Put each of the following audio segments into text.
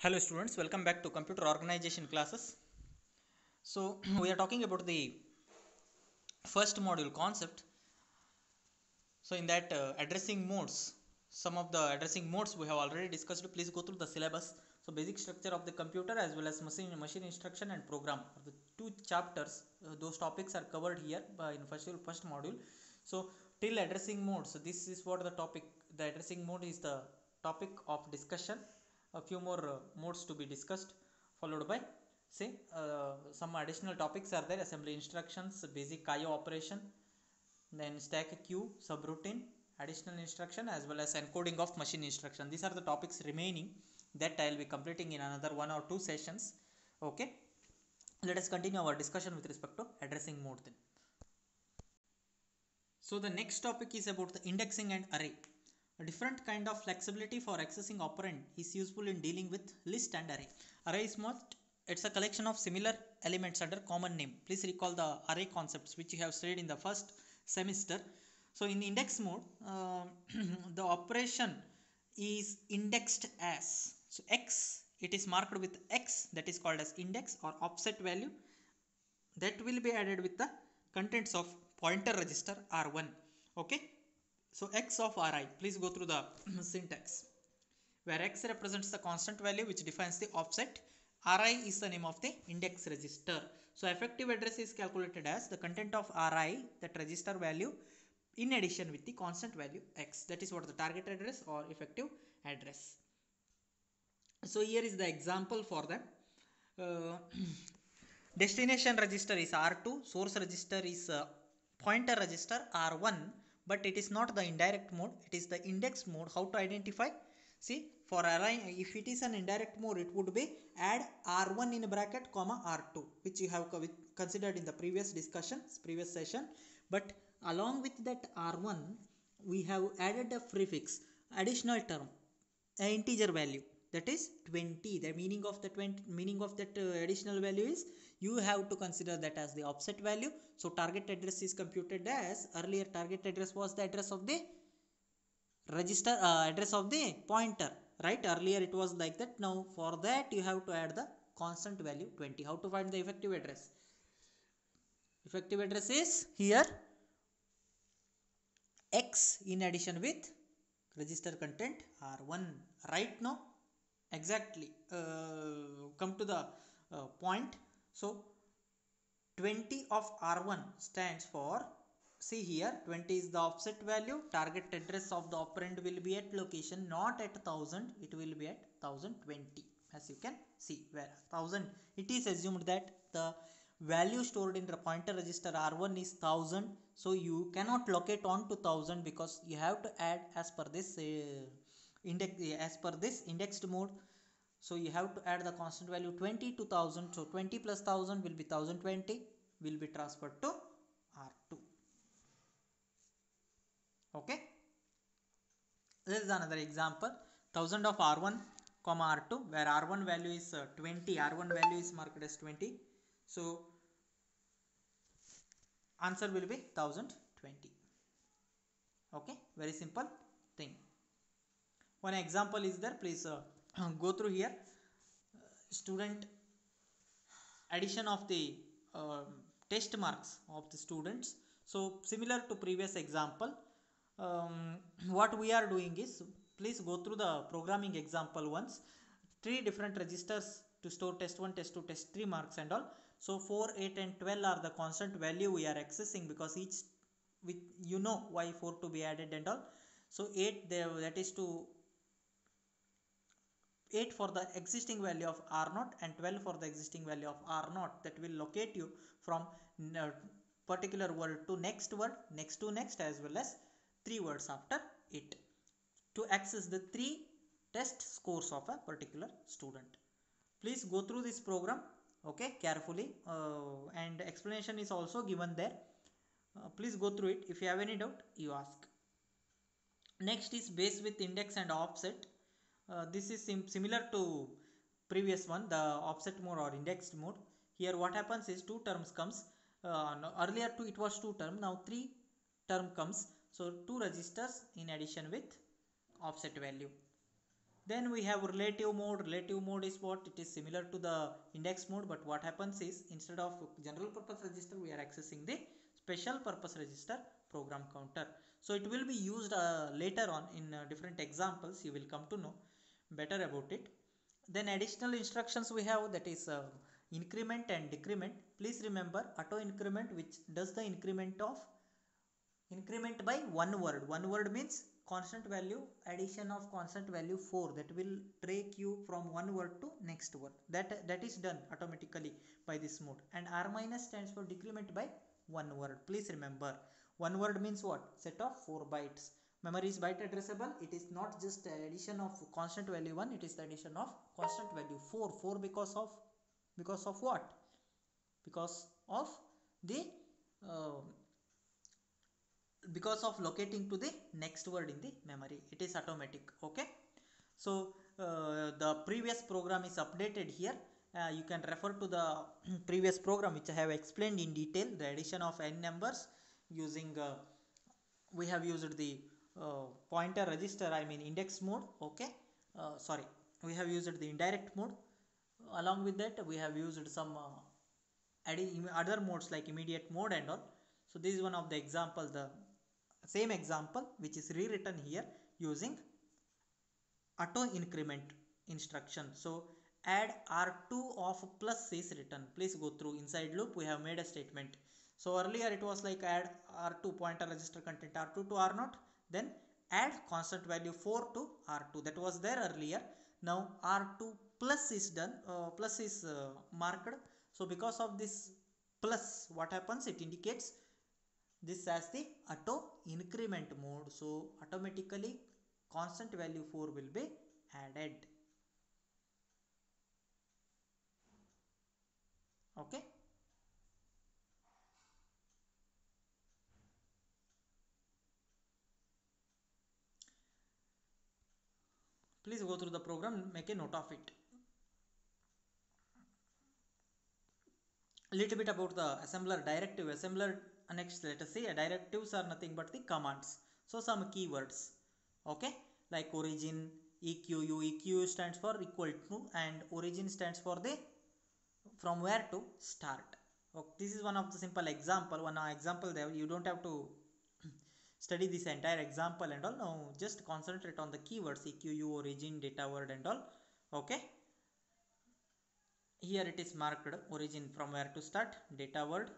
Hello students, welcome back to computer organization classes. So we are talking about the first module concept. So in that addressing modes, some of the addressing modes we have already discussed. Please go through the syllabus. So basic structure of the computer as well as machine instruction and program are the two chapters. Those topics are covered here in first module. So till addressing modes, so this is what the topic. The addressing mode is the topic of discussion. A few more modes to be discussed, followed by say some additional topics are there: assembly instructions, basic IO operation, then stack queue, subroutine, additional instruction, as well as encoding of machine instruction. These are the topics remaining that I will be completing in another 1 or 2 sessions. Okay, let us continue our discussion with respect to addressing mode then. So the next topic is about the indexing and array. A different kind of flexibility for accessing operand is useful in dealing with list and array. Array is not, it's a collection of similar elements under common name. Please recall the array concepts which you have studied in the first semester. So in index mode, the operation is indexed as, so x, it is marked with x, that is called as index or offset value, that will be added with the contents of pointer register R1. Okay, so x of Ri, please go through the syntax, where x represents the constant value which defines the offset. Ri is the name of the index register. So effective address is calculated as the content of Ri, that register value, in addition with the constant value x. That is what the target address or effective address. So here is the example for that. Destination register is R2, source register is pointer register R1, but it is not the indirect mode, it is the index mode. How to identify? See, for array, if it is an indirect mode, it would be add R1 in bracket comma R2, which you have considered in the previous discussions, previous session. But along with that R1, we have added a prefix, additional term, an integer value, that is 20. The meaning of the meaning of that additional value is you have to consider that as the offset value. So target address is computed as, earlier target address was the address of the register, address of the pointer, right? Earlier it was like that. Now for that you have to add the constant value 20. How to find the effective address? Effective address is here x in addition with register content R1. Right now exactly come to the point. So 20 of R1 stands for, see here, 20 is the offset value. Target address of the operand will be at location not at 1000, it will be at 1020, as you can see, where 1000, it is assumed that the value stored in the pointer register R1 is 1000, so you cannot locate on to 1000 because you have to add as per this indexed mode. So you have to add the constant value 20 to 1000. So 20 plus 1000 will be 1020, will be transferred to R2. Okay. This is another example. 1000 of R1 comma R2, where R1 value is 20. R1 value is marked as 20. So answer will be 1020. Okay. Very simple thing. One example is there. Please go through here. Student addition of the test marks of the students. So similar to previous example, what we are doing is, please go through the programming example once. 3 different registers to store test 1, test 2, test 3 marks and all. So 4, 8 and 12 are the constant value we are accessing, because each with, you know why 4 to be added and all. So 8 there, that is to 8 for the existing value of R0 and 12 for the existing value of R0, that will locate you from particular word to next word, next to next, as well as 3 words after it, to access the 3 test scores of a particular student. Please go through this program, okay, carefully, and explanation is also given there. Please go through it. If you have any doubt, you ask. Next is base with index and offset. This is similar to previous one, the offset mode or indexed mode. Here what happens is 2 terms comes. Earlier it was 2 term, now 3 term comes. So 2 registers in addition with offset value. Then we have relative mode. Relative mode is what? It is similar to the index mode, but what happens is instead of general purpose register, we are accessing the special purpose register program counter. So it will be used later on in different examples. You will come to know better about it. Then additional instructions we have, that is increment and decrement. Please remember auto increment, which does the increment by one word means constant value, addition of constant value 4, that will take you from one word to next word. That is done automatically by this mode. And r minus stands for decrement by one word. Please remember, one word means what? Set of 4 bytes. Memory is byte addressable. It is not just addition of constant value 1, it is the addition of constant value 4 because of what? Because of the uh, because of locating to the next word in the memory. It is automatic. Okay, so the previous program is updated here. You can refer to the previous program which I have explained in detail, the addition of n numbers using we have used the pointer register, I mean index mode. Okay, sorry, we have used the indirect mode. Along with that, we have used some other modes like immediate mode and all. So this is one of the example, the same example which is rewritten here using auto increment instruction. So add r2 of plus is written. Please go through inside loop. We have made a statement. So earlier it was like add r2 pointer register content r2 to r0, then add constant value 4 to r2. That was there earlier. Now r2 plus is done, plus is marked. So because of this plus, what happens? It indicates this as the auto increment mode. So automatically constant value 4 will be added. Okay, please go through the program, make a note of it. A little bit about the assembler directive. Assembler, next let us see, directives are nothing but the commands. So some keywords, okay, like origin, equ. Eq stands for equal to, and origin stands for the from where to start. Okay, this is one of the simple example, one example there. You don't have to study this entire example and all. Now just concentrate on the keywords eq, origin, data word and all. Okay, here it is marked origin, from where to start, data word,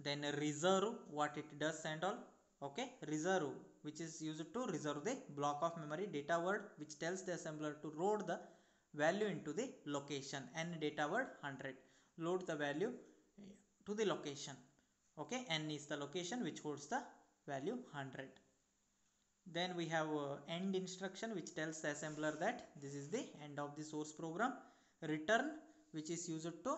then reserve, what it does and all. Okay, reserve, which is used to reserve the block of memory. Data word, which tells the assembler to load the value into the location, and data word 100, load the value to the location. Okay, n is the location which holds the value 100. Then we have end instruction, which tells the assembler that this is the end of the source program. Return, which is used to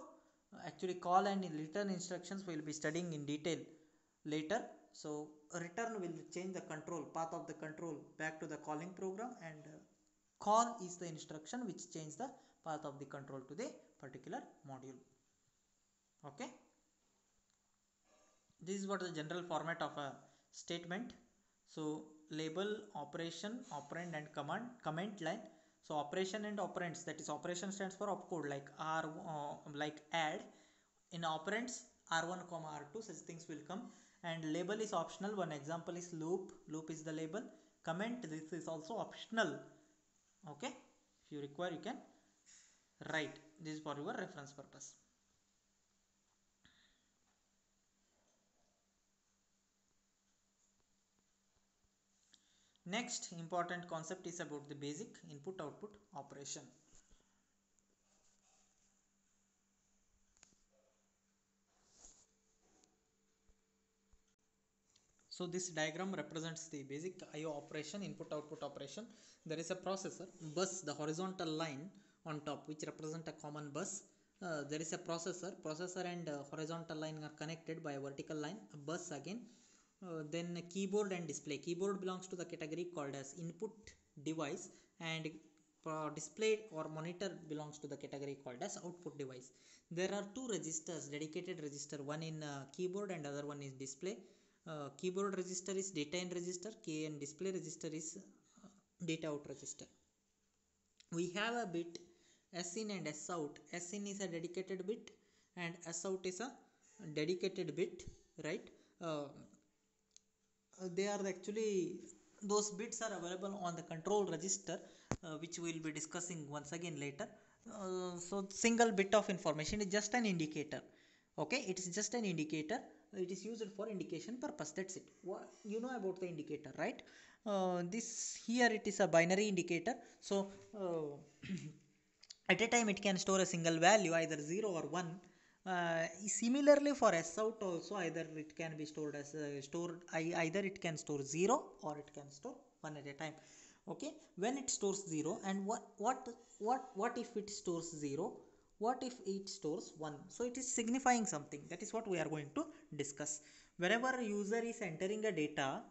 actually call, and return instructions we will be studying in detail later. So return will change the control path of the control back to the calling program, and call is the instruction which change the path of the control to the particular module. Okay, this is what the general format of a statement. So label, operation, operand and command, comment line. So operation and operands, that is operation stands for opcode, like r like add. In operands r1 comma r2, such things will come. And label is optional. One example is loop. Loop is the label. Comment, this is also optional. Okay, if you require you can write. This is for your reference purpose. Next important concept is about the basic input output operation. So this diagram represents the basic IO operation, input output operation. There is a processor, bus, the horizontal line on top, which represent a common bus. There is a processor and horizontal line are connected by a vertical line, a bus again. Then keyboard and display. Keyboard belongs to the category called as input device, and display or monitor belongs to the category called as output device. There are two registers, dedicated register, one in keyboard and other one is display. Keyboard register is data in register, and display register is data out register. we have a bit s in and s out. S in is a dedicated bit and s out is a dedicated bit, right? They are actually, those bits are available on the control register, which we will be discussing once again later. So single bit of information is just an indicator. Okay, it is just an indicator. It is used for indication purpose. That's it. What you know about the indicator, right? This here it is a binary indicator. So at a time it can store a single value, either 0 or 1. Similarly for s out also, either it can be stored as either it can store 0 or it can store 1 at a time. Okay, when it stores 0, and what if it stores 0, what if it stores 1? So it is signifying something. That is what we are going to discuss. Whenever user is entering a data,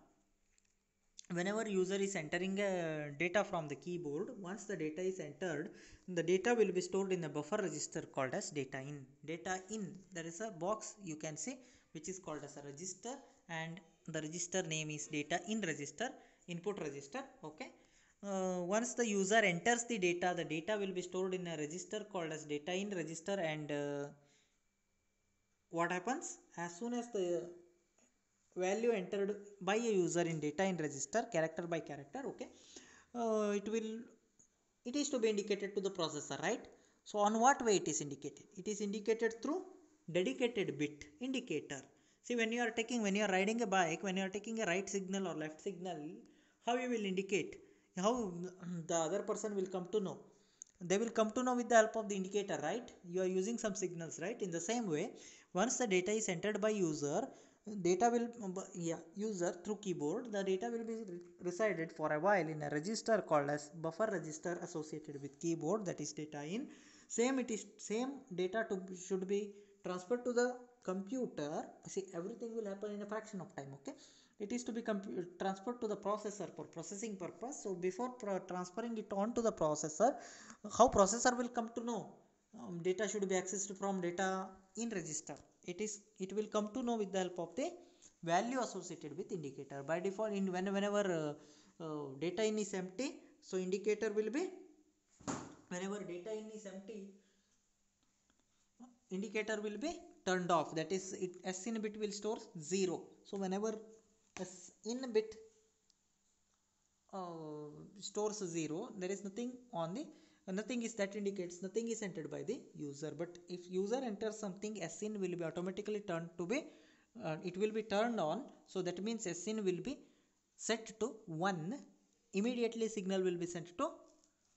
whenever user is entering data from the keyboard, once the data is entered, the data will be stored in a buffer register called as data in. Data in, there is a box you can see which is called as a register, and the register name is data in register, input register. Okay, once the user enters the data will be stored in a register called as data in register. And what happens, as soon as the value entered by a user in data in register, character by character, okay, it is to be indicated to the processor, right? So on what way it is indicated? It is indicated through dedicated bit indicator. See, when you are riding a bike, when you are taking a right signal or left signal, how you will indicate, how the other person will come to know? They will come to know with the help of the indicator, right? You are using some signals, right? In the same way, once the data is entered by user, data will user through keyboard, the data will be resided for a while in a register called as buffer register associated with keyboard, that is data in. Same data should be transferred to the computer. See, everything will happen in a fraction of time. Okay, it is to be transferred to the processor for processing purpose. So before transferring it on to the processor, how processor will come to know data should be accessed from data in register? It will come to know with the help of the value associated with indicator. By default, whenever data in is empty, so indicator will be, whenever data in is empty, indicator will be turned off. That is, s in bit will store 0. So whenever s in bit stores 0, there is nothing on the, nothing is, that indicates nothing is entered by the user. But if user enters something, s in will be automatically turned to be it will be turned on. So that means s in will be set to 1. Immediately signal will be sent to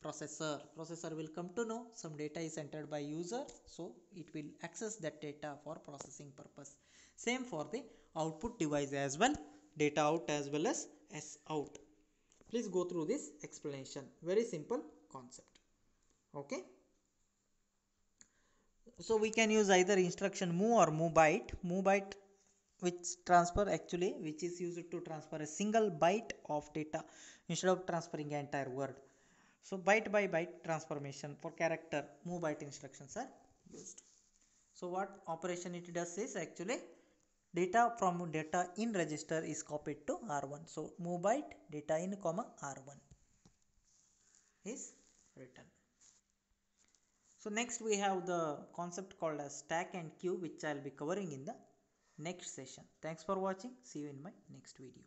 processor will come to know some data is entered by user, so it will access that data for processing purpose. Same for the output device as well, data out as well as s out. Please go through this explanation. Very simple concept. Okay, so we can use either instruction move or move byte, which is used to transfer a single byte of data instead of transferring an entire word. So byte by byte transformation for character, move byte instructions are used. So what operation it does is, actually data from data in register is copied to R1. So move byte data in comma R1 is written. So next we have the concept called as stack and queue, which I will be covering in the next session. Thanks for watching. See you in my next video.